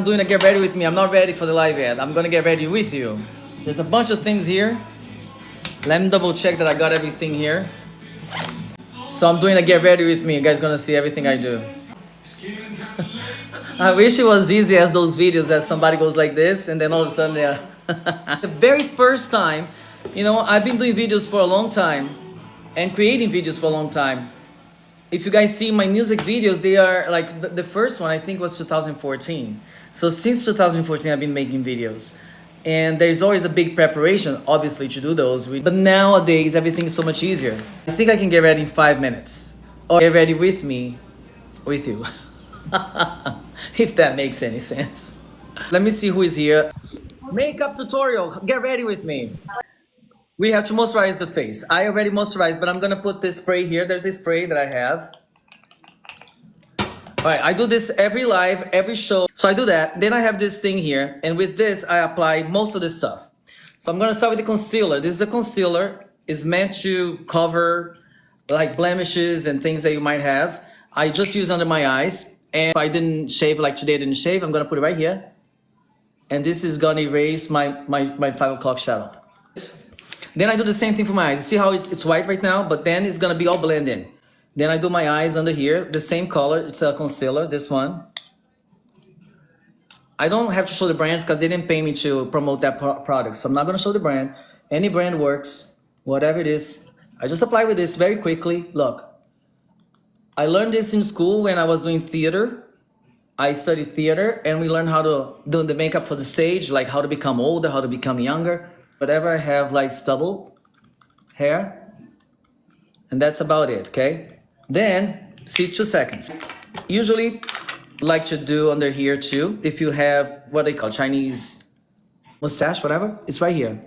I'm doing a get ready with me. I'm not ready for the live yet. I'm gonna get ready with you. There's a bunch of things here. Let me double check that I got everything here. So I'm doing a get ready with me. You guys gonna see everything I do. I wish it was easy as those videos that somebody goes like this and then all of a sudden they're the very first time, you know, I've been doing videos for a long time and creating videos for a long time. If you guys see my music videos, they are like the first one I think was 2014. So since 2014 I've been making videos. And there's always a big preparation, obviously, to do those. But nowadays, everything is so much easier. I think I can get ready in 5 minutes. Or get ready with me, with you. If that makes any sense. Let me see who is here. Makeup tutorial, get ready with me. We have to moisturize the face. I already moisturized, but I'm gonna put this spray here. There's a spray that I have. All right, I do this every live, every show. So I do that. Then I have this thing here. And with this, I apply most of this stuff. So I'm going to start with the concealer. This is a concealer. It's meant to cover like blemishes and things that you might have. I just use under my eyes. And if I didn't shave, like today I didn't shave, I'm going to put it right here. And this is going to erase my 5 o'clock shadow. Then I do the same thing for my eyes. You see how it's white right now? But then it's going to be all blended in. Then I do my eyes under here, the same color. It's a concealer, this one. I don't have to show the brands because they didn't pay me to promote that product. So I'm not going to show the brand. Any brand works, whatever it is. I just apply with this very quickly. Look, I learned this in school when I was doing theater. I studied theater and we learned how to do the makeup for the stage, like how to become older, how to become younger. Whatever I have like stubble, hair, and that's about it, okay? Then, see, 2 seconds. Usually, like to do under here too. If you have what they call Chinese mustache, whatever, it's right here.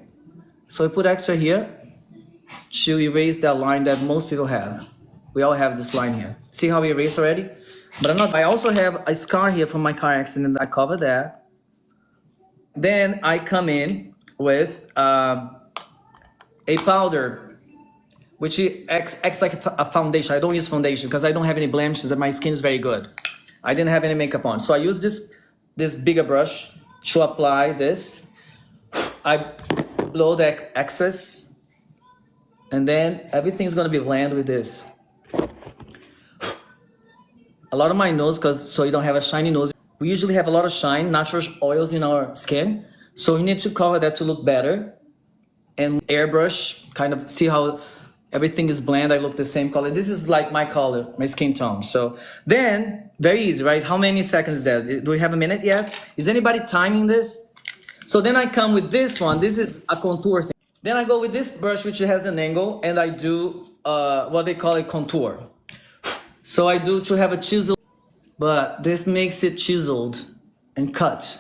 So I put extra here to erase that line that most people have. We all have this line here. See how we erased already? But I'm not. I also have a scar here from my car accident. I cover that. Then I come in with a powder, which acts like a foundation. I don't use foundation because I don't have any blemishes and my skin is very good. I didn't have any makeup on. So I use this bigger brush to apply this. I blow the excess and then everything's gonna be blended with this. A lot of my nose, so you don't have a shiny nose. We usually have a lot of shine, natural oils in our skin. So we need to cover that to look better. And airbrush, kind of see how everything is blend. I look the same color. This is like my color, my skin tone. So then, very easy, right? How many seconds there? Do we have a minute yet? Is anybody timing this? So then I come with this one. This is a contour thing. Then I go with this brush, which has an angle, and I do what they call a contour. So I do to have a chisel, but this makes it chiseled and cut.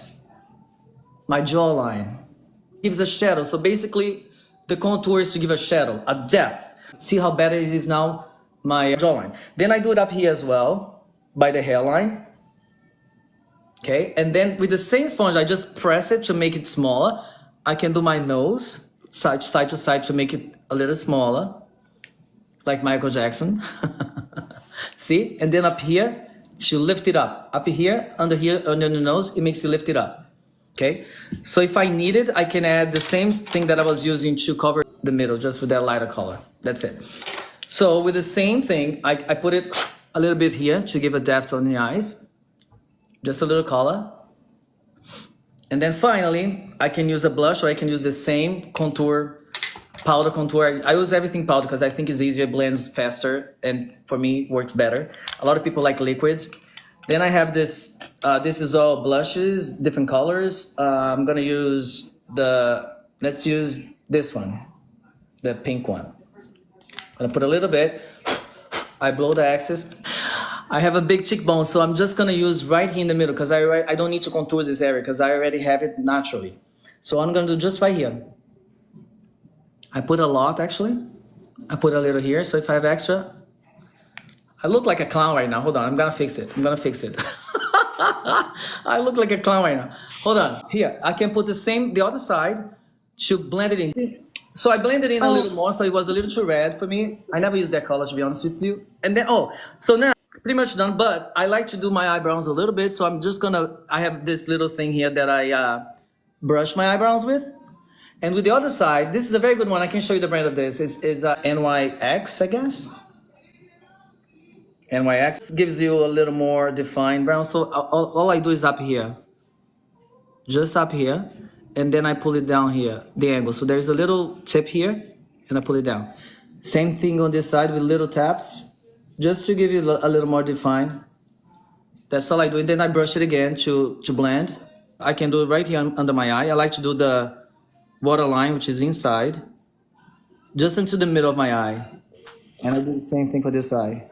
My jawline gives a shadow. So basically, the contour is to give a shadow, a depth. See how better it is now, my jawline. Then I do it up here as well, by the hairline. Okay, and then with the same sponge, I just press it to make it smaller. I can do my nose, side to side to make it a little smaller, like Michael Jackson. See, and then up here, to lift it up. Up here, under the nose, it makes it lift it up. Okay, so if I need it, I can add the same thing that I was using to cover the middle, just with that lighter color. That's it. So with the same thing, I put it a little bit here to give a depth on the eyes. Just a little color. And then finally, I can use a blush or I can use the same contour, powder contour. I use everything powder because I think it's easier, blends faster, and for me, works better. A lot of people like liquid. Then I have this, this is all blushes, different colors. I'm gonna use let's use this one, the pink one. I'm gonna put a little bit. I blow the excess. I have a big cheekbone, so I'm just gonna use right here in the middle because I don't need to contour this area because I already have it naturally. So I'm gonna do just right here. I put a lot actually. I put a little here, so if I have extra, I look like a clown right now. Hold on, I'm gonna fix it. I look like a clown right now. Hold on. Here, I can put the other side to blend it in. So I blended in a little more, so it was a little too red for me. I never used that color, to be honest with you. And then, so now pretty much done, but I like to do my eyebrows a little bit. So I'm just gonna, I have this little thing here that I brush my eyebrows with. And with the other side, this is a very good one. I can show you the brand of this. Is NYX, I guess. NYX gives you a little more defined brown. So all I do is up here, just up here, and then I pull it down here, the angle. So there's a little tip here, and I pull it down. Same thing on this side with little taps, just to give you a little more defined. That's all I do. And then I brush it again to blend. I can do it right here under my eye. I like to do the waterline, which is inside, just into the middle of my eye. And I do the same thing for this eye.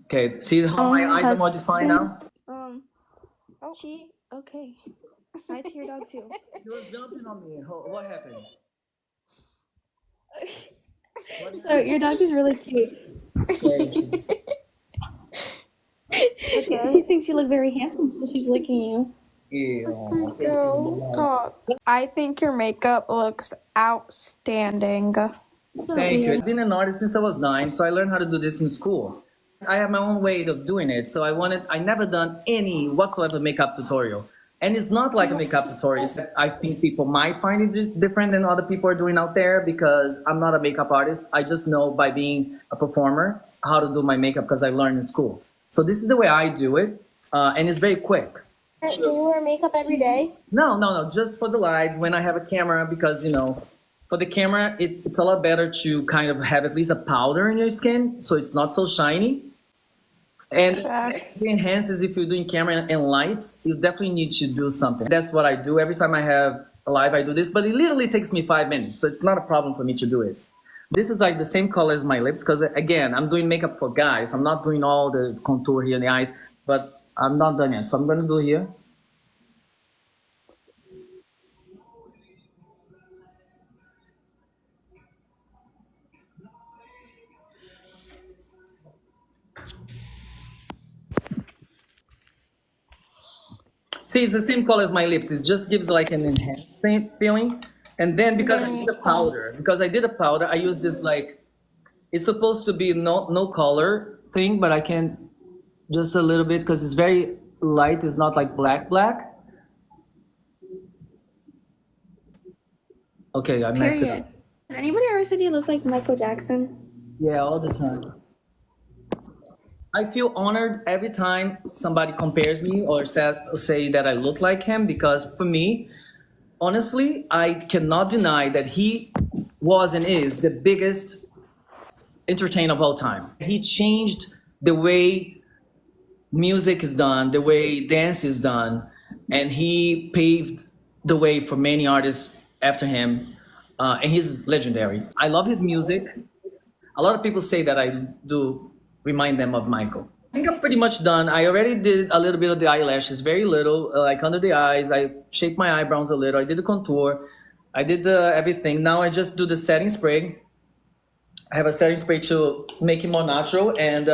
Okay, see how my eyes are more defined now? Okay. Hi to your dog too. You're jumping on me. What happened? So your dog is really cute. Okay. She thinks you look very handsome, so she's licking you. Yeah. Go talk. I think your makeup looks outstanding. Thank you. I've been an artist since I was 9, so I learned how to do this in school. I have my own way of doing it, so I never done any whatsoever makeup tutorial. And it's not like a makeup tutorial. I think people might find it different than other people are doing out there because I'm not a makeup artist. I just know by being a performer how to do my makeup because I learned in school. So this is the way I do it, and it's very quick. Do you wear makeup every day? No, just for the lights when I have a camera because, for the camera, it's a lot better to kind of have at least a powder in your skin so it's not so shiny. And it enhances if you're doing camera and lights, you definitely need to do something. That's what I do. Every time I have a live, I do this, but it literally takes me 5 minutes. So it's not a problem for me to do it. This is like the same color as my lips because, again, I'm doing makeup for guys. I'm not doing all the contour here in the eyes, but I'm not done yet. So I'm going to do here. See, it's the same color as my lips. It just gives like an enhanced feeling. And then because I did a powder, I use this like, it's supposed to be no color thing, but I can just a little bit because it's very light. It's not like black. Okay, I messed it up. Has anybody ever said you look like Michael Jackson? Yeah, all the time. I feel honored every time somebody compares me or say that I look like him because for me, honestly, I cannot deny that he was and is the biggest entertainer of all time. He changed the way music is done, the way dance is done, and he paved the way for many artists after him, and he's legendary. I love his music. A lot of people say that I do remind them of Michael. I think I'm pretty much done. I already did a little bit of the eyelashes, very little, like under the eyes. I shaped my eyebrows a little. I did the contour. I did everything. Now I just do the setting spray. I have a setting spray to make it more natural. And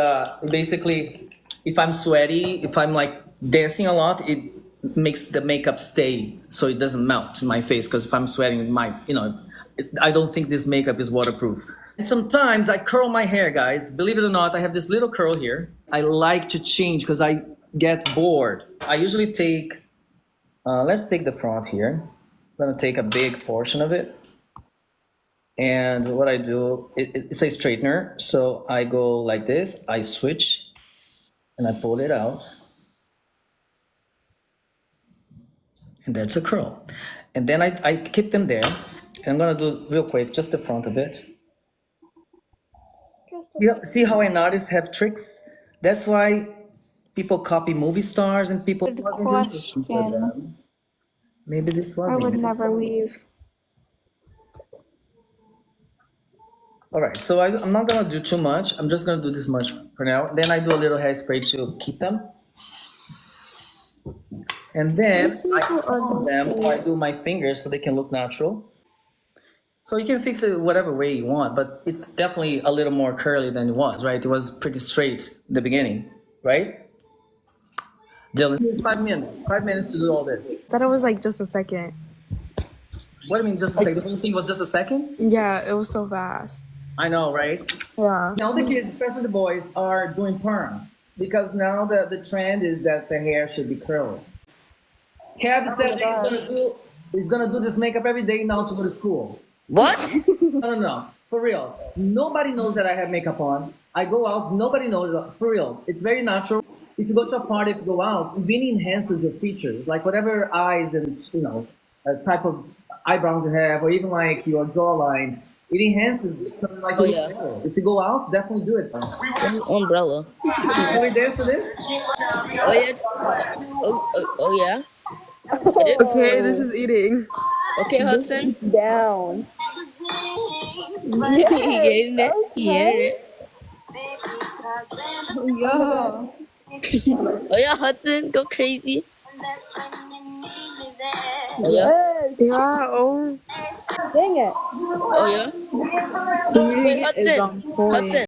basically, if I'm sweaty, if I'm like dancing a lot, it makes the makeup stay so it doesn't melt in my face. Because if I'm sweating, it might, I don't think this makeup is waterproof. And sometimes I curl my hair, guys. Believe it or not, I have this little curl here. I like to change because I get bored. I usually take, let's take the front here. I'm gonna take a big portion of it. And what I do, it's a straightener. So I go like this, I switch, and I pull it out. And that's a curl. And then I keep them there. And I'm gonna do real quick, just the front of it. Yeah, see how an artist have tricks? That's why people copy movie stars and people. Good question. Maybe this I wasn't. would never leave. All right, so I'm not gonna do too much. I'm just gonna do this much for now. Then I do a little hairspray to keep them. And then I comb them or I do my fingers so they can look natural. So you can fix it whatever way you want, but it's definitely a little more curly than it was, right? It was pretty straight in the beginning, right? Dylan, 5 minutes. 5 minutes to do all this. Thought it was like just a second. What do you mean just a second? The whole thing was just a second? Yeah, it was so fast. I know, right? Yeah. Now the kids, especially the boys, are doing perm because now the trend is that the hair should be curly. Kev said that he's gonna do this makeup every day now to go to school. What? No, for real. Nobody knows that I have makeup on. I go out, nobody knows. For real, it's very natural. If you go to a party, if you go out, it really enhances your features, like whatever eyes and type of eyebrows you have, or even like your jawline. It enhances something like. Oh, yeah. If you go out, definitely do it. This is umbrella. Can we dance to this? Oh yeah. Oh yeah. Okay, this is eating. Okay, Hudson. Down. He getting it. He getting it. Yeah. Oh yeah, Hudson, go crazy. Oh yeah. Yeah. Oh. Dang it. Oh yeah. Wait, Hudson. Hudson.